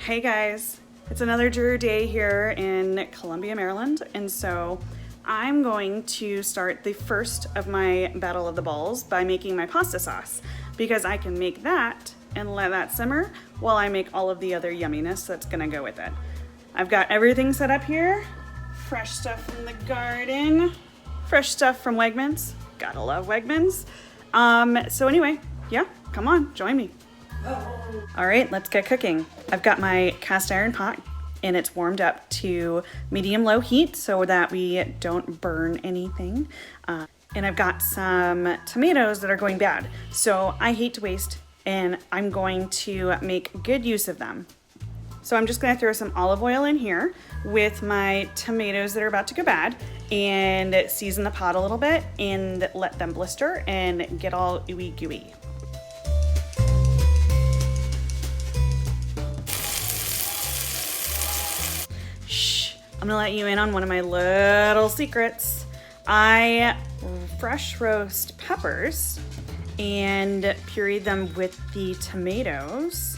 Hey guys, it's another dreary day here in Columbia, Maryland, and so I'm going to start the first of my Battle of the Balls by making my pasta sauce, because I can make that and let that simmer while I make all of the other yumminess that's gonna go with it. I've got everything set up here, fresh stuff from the garden, fresh stuff from Wegmans, gotta love Wegmans. So anyway, yeah, come on, join me. All right, let's get cooking. I've got my cast iron pot and it's warmed up to medium-low heat so that we don't burn anything. And I've got some tomatoes that are going bad, so I hate to waste and I'm going to make good use of them. So I'm just gonna throw some olive oil in here with my tomatoes that are about to go bad and season the pot a little bit and let them blister and get all ooey gooey. I'm gonna let you in on one of my little secrets. I fresh roast peppers and puree them with the tomatoes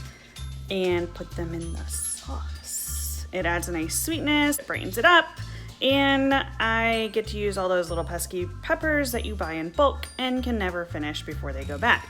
and put them in the sauce. It adds a nice sweetness, it brightens it up, and I get to use all those little pesky peppers that you buy in bulk and can never finish before they go bad.